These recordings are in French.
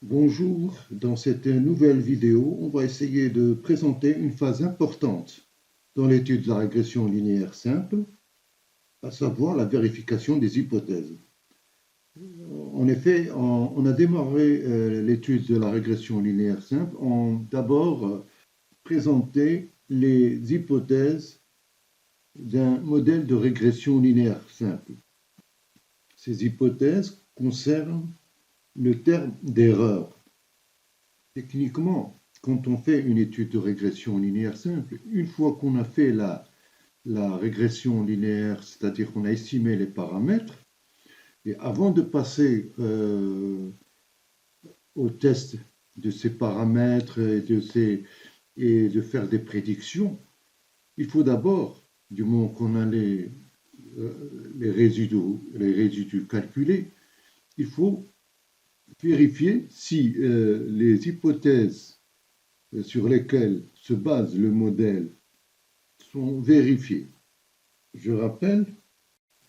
Bonjour, dans cette nouvelle vidéo, on va essayer de présenter une phase importante dans l'étude de la régression linéaire simple, à savoir la vérification des hypothèses. En effet, on a démarré l'étude de la régression linéaire simple en d'abord présenter les hypothèses d'un modèle de régression linéaire simple. Ces hypothèses concernent le terme d'erreur. Techniquement, quand on fait une étude de régression linéaire simple, une fois qu'on a fait la régression linéaire, c'est-à-dire qu'on a estimé les paramètres, et avant de passer au test de ces paramètres et de faire des prédictions, il faut d'abord, du moment qu'on a les résidus calculés, il faut vérifier si les hypothèses sur lesquelles se base le modèle sont vérifiées. Je rappelle,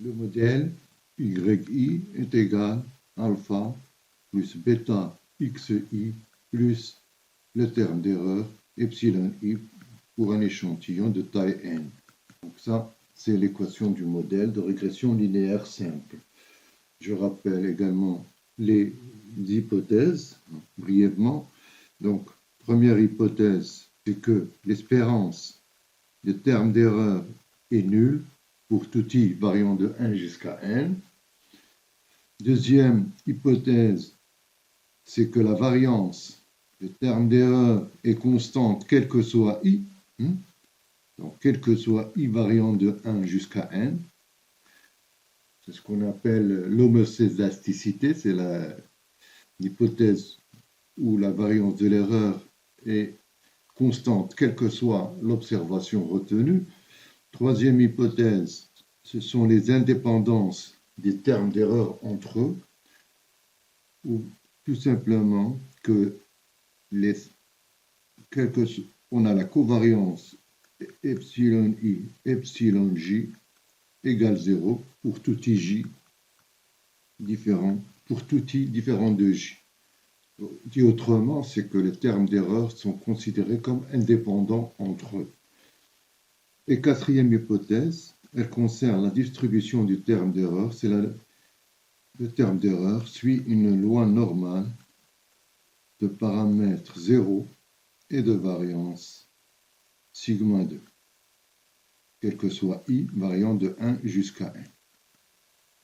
le modèle YI est égal à alpha plus bêta XI plus le terme d'erreur epsilon I pour un échantillon de taille n. Donc ça, c'est l'équation du modèle de régression linéaire simple. Je rappelle également les hypothèses, brièvement. Donc, première hypothèse, c'est que l'espérance de terme d'erreur est nulle pour tout i variant de 1 jusqu'à n. Deuxième hypothèse, c'est que la variance de terme d'erreur est constante quel que soit i, donc quel que soit i variant de 1 jusqu'à n. C'est ce qu'on appelle l'homoscédasticité, c'est l'hypothèse où la variance de l'erreur est constante, quelle que soit l'observation retenue. Troisième hypothèse, ce sont les indépendances des termes d'erreur entre eux, ou tout simplement que on a la covariance epsilon i, epsilon j égale 0 pour tout ij différent, pour tout i différent de j. Dit autrement, c'est que les termes d'erreur sont considérés comme indépendants entre eux. Et quatrième hypothèse, elle concerne la distribution du terme d'erreur. Le terme d'erreur suit une loi normale de paramètres 0 et de variance sigma 2, quel que soit i variant de 1 jusqu'à n.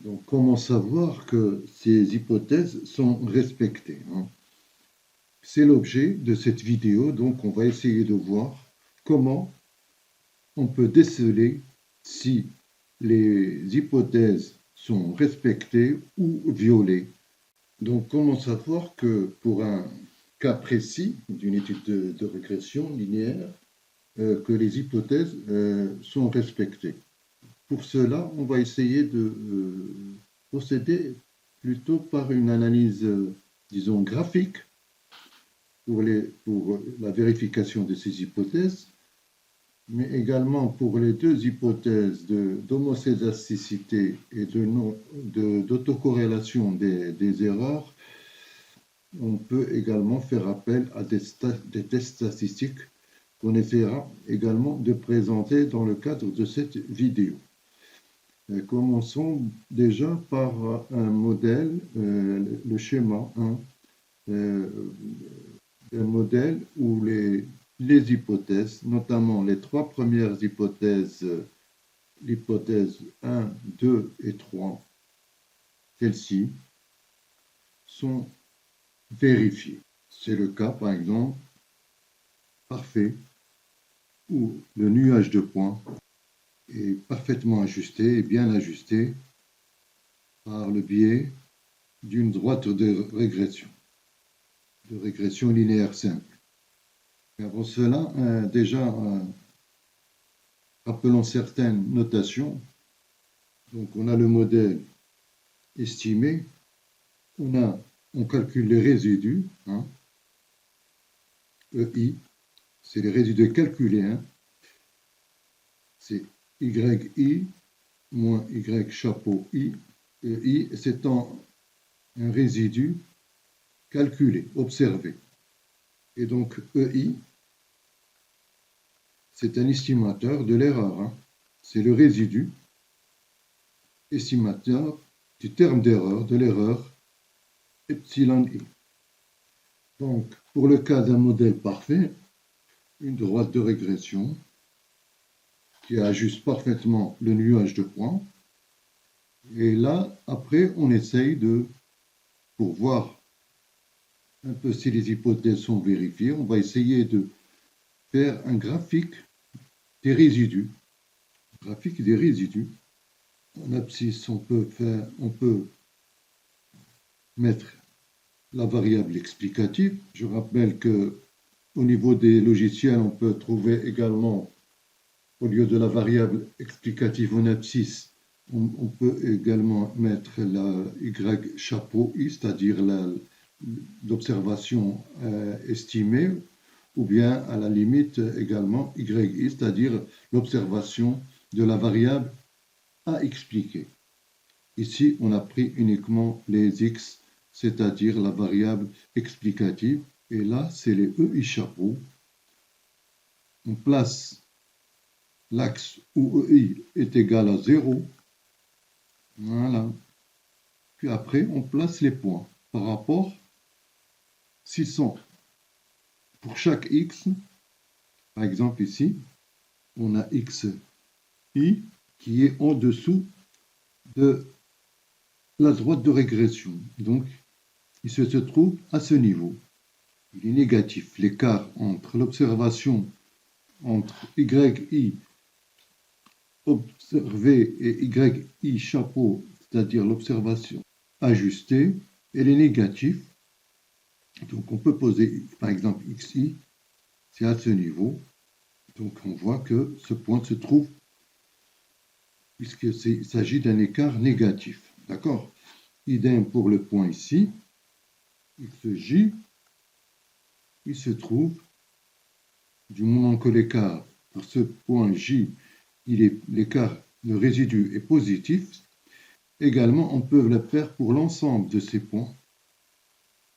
Donc, comment savoir que ces hypothèses sont respectées, C'est l'objet de cette vidéo, donc on va essayer de voir comment on peut déceler si les hypothèses sont respectées ou violées. Donc comment savoir que pour un cas précis d'une étude de régression linéaire, que les hypothèses sont respectées. Pour cela, on va essayer de procéder plutôt par une analyse, disons, graphique pour la vérification de ces hypothèses, mais également pour les deux hypothèses d'homoscédasticité et d'autocorrélation des erreurs. On peut également faire appel à des tests statistiques qu'on essaiera également de présenter dans le cadre de cette vidéo. Commençons déjà par un modèle, le schéma 1, un modèle où les hypothèses, notamment les trois premières hypothèses, l'hypothèse 1, 2 et 3, celles-ci sont vérifiées. C'est le cas, par exemple, parfait, où le nuage de points est parfaitement ajusté et bien ajusté par le biais d'une droite de régression linéaire simple. Avant cela, déjà, rappelons certaines notations. Donc, on a le modèle estimé, on calcule les résidus, EI, c'est les résidus calculés, c'est YI moins Y chapeau I, EI, c'est un résidu calculé, observé. Et donc EI, c'est un estimateur de l'erreur. Hein. C'est le résidu estimateur du terme d'erreur, de l'erreur epsilon i. Donc, pour le cas d'un modèle parfait, une droite de régression qui ajuste parfaitement le nuage de points. Et là, après, on essaye pour voir un peu si les hypothèses sont vérifiées, on va essayer de faire un graphique des résidus. Graphique des résidus. En abscisse, on peut mettre la variable explicative. Je rappelle que au niveau des logiciels, on peut trouver également, au lieu de la variable explicative en abscisse, on peut également mettre la y chapeau i, c'est-à-dire l'observation estimée, ou bien à la limite également yi, c'est-à-dire l'observation de la variable à expliquer. Ici, on a pris uniquement les x, c'est-à-dire la variable explicative, et là, c'est les EI chapeau. On place l'axe où EI est égal à 0. Voilà. Puis après, on place les points par rapport, s'ils sont pour chaque x, par exemple ici, on a xi qui est en dessous de la droite de régression. Donc, il se trouve à ce niveau. Il est négatif. L'écart entre l'observation entre yi observé et yi chapeau, c'est-à-dire l'observation ajustée, elle est négative. Donc on peut poser par exemple xi, c'est à ce niveau. Donc on voit que ce point se trouve, puisqu'il s'agit d'un écart négatif. D'accord? Idem pour le point ici, xj, il se trouve, du moment que l'écart pour ce point j, l'écart, le résidu est positif, également on peut le faire pour l'ensemble de ces points.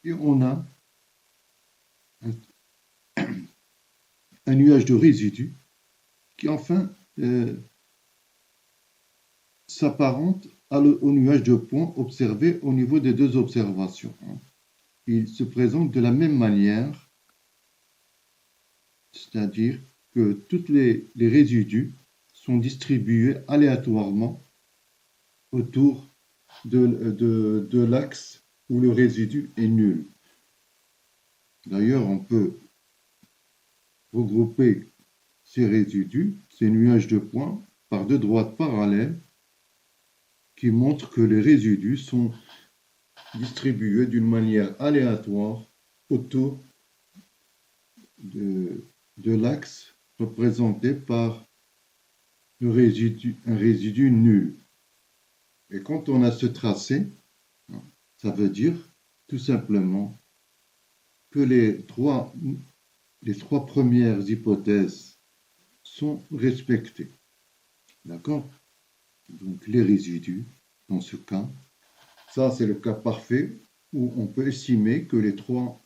Et on a un nuage de résidus qui enfin s'apparente au nuage de points observé au niveau des deux observations. Il se présente de la même manière, c'est-à-dire que tous les résidus sont distribués aléatoirement autour de l'axe où le résidu est nul. D'ailleurs, on peut regrouper ces résidus, ces nuages de points, par deux droites parallèles qui montrent que les résidus sont distribués d'une manière aléatoire autour de l'axe représenté par un résidu nul. Et quand on a ce tracé, ça veut dire tout simplement que les trois premières hypothèses sont respectées. D'accord? Donc les résidus, dans ce cas, ça c'est le cas parfait où on peut estimer que les trois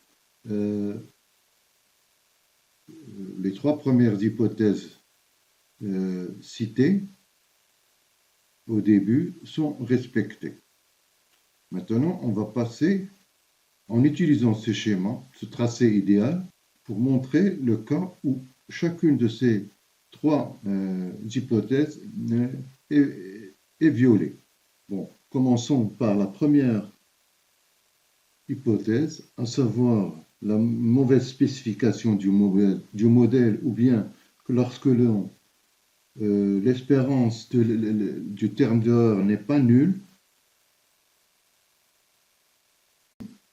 premières hypothèses citées au début sont respectées. Maintenant, on va passer, en utilisant ce schéma, ce tracé idéal, pour montrer le cas où chacune de ces trois hypothèses est violée. Bon, commençons par la première hypothèse, à savoir la mauvaise spécification du modèle, ou bien que lorsque l'espérance du terme d'erreur n'est pas nulle.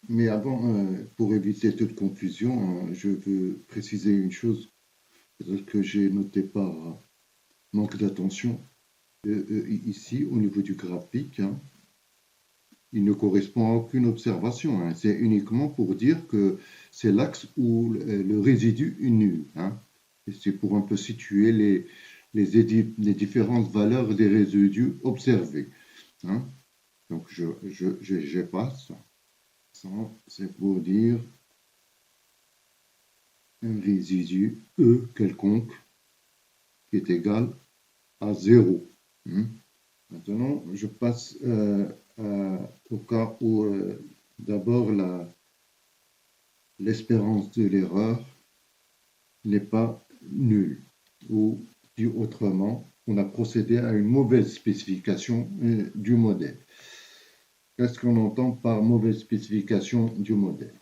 Mais avant, pour éviter toute confusion, je veux préciser une chose que j'ai notée par manque d'attention. Ici, au niveau du graphique, il ne correspond à aucune observation. C'est uniquement pour dire que c'est l'axe où le résidu est nul. Et c'est pour un peu situer les différentes valeurs des résidus observés. Donc, je passe. Ça, c'est pour dire un résidu E quelconque qui est égal à 0. Maintenant, je passe au cas où d'abord l'espérance de l'erreur n'est pas nulle. Ou dit autrement, on a procédé à une mauvaise spécification du modèle. Qu'est-ce qu'on entend par mauvaise spécification du modèle?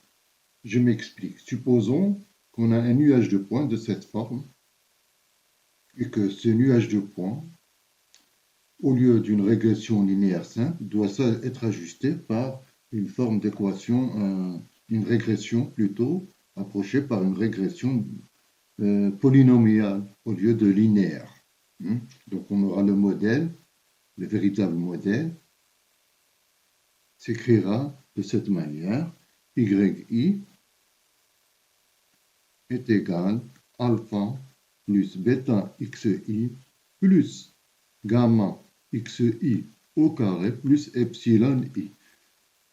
Je m'explique. Supposons qu'on a un nuage de points de cette forme et que ce nuage de points, au lieu d'une régression linéaire simple, doit être ajusté par une forme d'équation, une régression plutôt approchée par une régression polynomiale au lieu de linéaire. Donc on aura le modèle, le véritable modèle, s'écrira de cette manière: yi est égal alpha plus bêta xi plus gamma xi au carré plus epsilon i,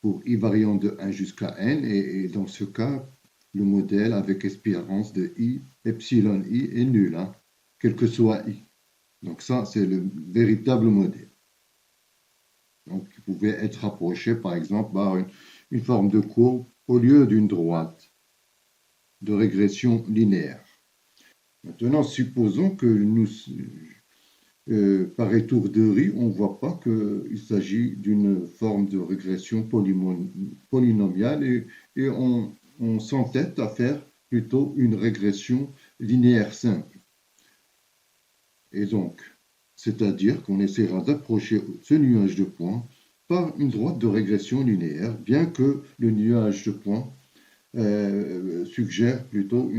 pour i variant de 1 jusqu'à n, et dans ce cas, le modèle avec espérance de i, epsilon i est nul, quel que soit i. Donc ça, c'est le véritable modèle. Donc, il pouvait être approché, par exemple, par une forme de courbe au lieu d'une droite de régression linéaire. Maintenant, supposons que nous, par étourderie, on ne voit pas qu'il s'agit d'une forme de régression polynomiale et on s'entête à faire plutôt une régression linéaire simple. Et donc, c'est-à-dire qu'on essaiera d'approcher ce nuage de points par une droite de régression linéaire, bien que le nuage de points suggère plutôt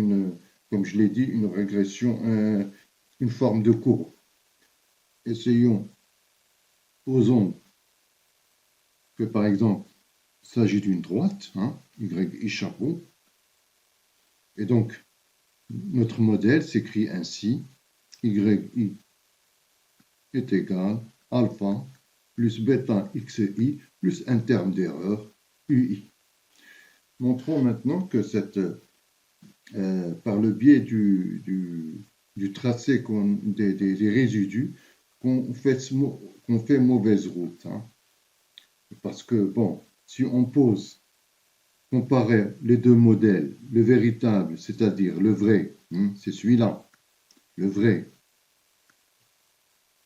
comme je l'ai dit, une régression, une forme de courbe. Posons que par exemple, il s'agit d'une droite, y chapeau, et donc notre modèle s'écrit ainsi: yi est égal alpha plus bêta xi plus un terme d'erreur ui. Montrons maintenant que par le biais du tracé des résidus, qu'on fait mauvaise route. Parce que, bon, si on comparer les deux modèles, le véritable, c'est-à-dire le vrai, c'est celui-là, le vrai.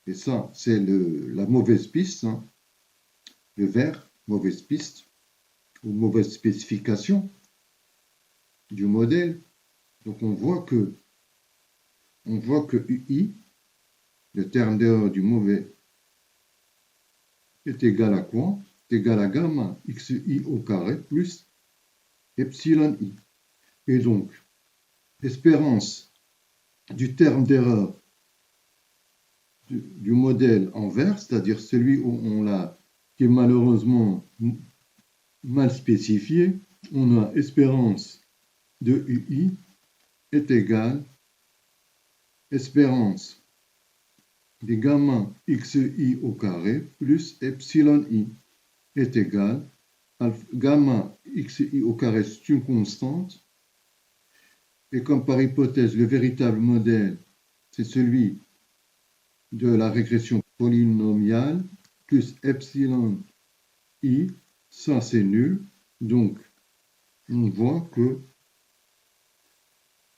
Et ça, c'est la mauvaise piste, le vert, mauvaise piste, ou mauvaise spécification du modèle. Donc on voit que UI, le terme d'erreur du mauvais, est égal à quoi? C'est égal à gamma xi au carré plus epsilon i. Et donc, l'espérance du terme d'erreur du modèle en vert, c'est-à-dire celui qui est malheureusement mal spécifié, on a espérance de UI est égale espérance de gamma xi au carré plus epsilon i est égal gamma xi au carré, c'est une constante, et comme par hypothèse le véritable modèle c'est celui de la régression polynomiale plus epsilon i, ça c'est nul, donc on voit que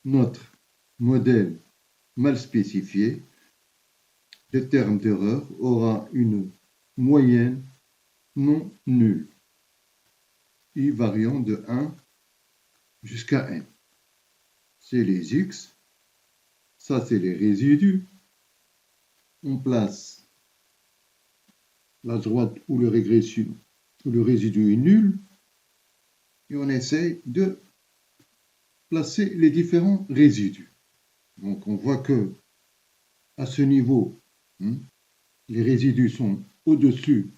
notre modèle mal spécifié, le terme d'erreur aura une moyenne non nulle, i variant de 1 jusqu'à n. C'est les x, ça c'est les résidus. On place la droite où le résidu est nul, et on essaye de placer les différents résidus. Donc on voit que à ce niveau, les résidus sont au-dessus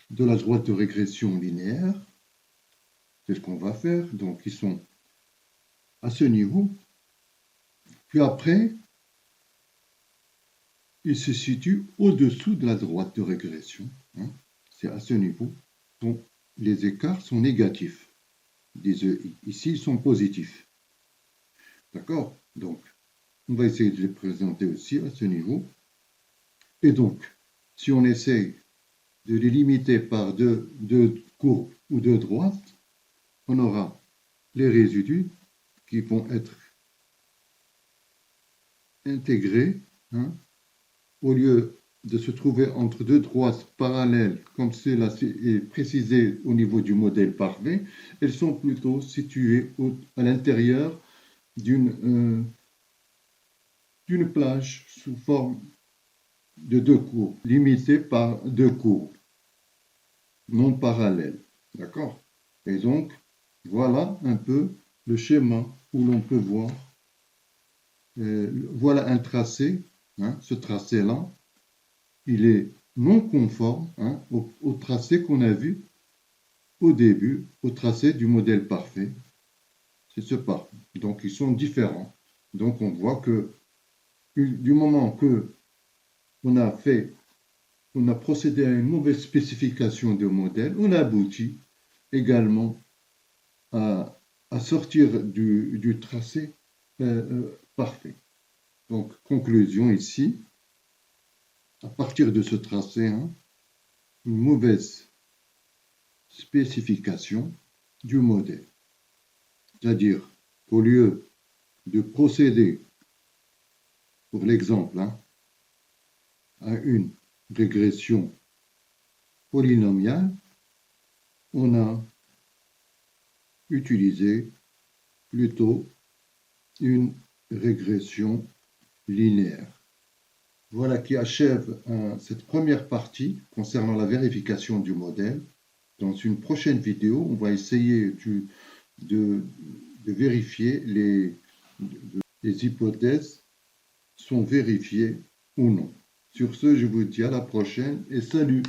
de la droite de régression linéaire. C'est ce qu'on va faire. Donc ils sont à ce niveau. Puis après, ils se situent au-dessous de la droite de régression. C'est à ce niveau sont les écarts sont négatifs, des EI. Ici, ils sont positifs. D'accord? Donc, on va essayer de les présenter aussi à ce niveau. Et donc, si on essaye de les limiter par deux courbes ou deux droites, on aura les résidus qui vont être intégrés, hein, au lieu de se trouver entre deux droites parallèles, comme cela est précisé au niveau du modèle parfait, elles sont plutôt situées à l'intérieur d'une plage sous forme de deux courbes, limitées par deux courbes non parallèles. D'accord? Et donc, voilà un peu le schéma où l'on peut voir. Voilà un tracé, hein, ce tracé-là, il est non conforme, hein, au tracé qu'on a vu au début, au tracé du modèle parfait. C'est ce parfait. Donc, ils sont différents. Donc, on voit que du moment que on a procédé à une mauvaise spécification de modèle, on aboutit également à sortir du tracé parfait. Donc, conclusion ici, à partir de ce tracé, hein, une mauvaise spécification du modèle. C'est-à-dire qu'au lieu de procéder, pour l'exemple, hein, à une régression polynomiale, on a utilisé plutôt une régression linéaire. Voilà qui achève cette première partie concernant la vérification du modèle. Dans une prochaine vidéo, on va essayer de vérifier les hypothèses sont vérifiées ou non. Sur ce, je vous dis à la prochaine et salut!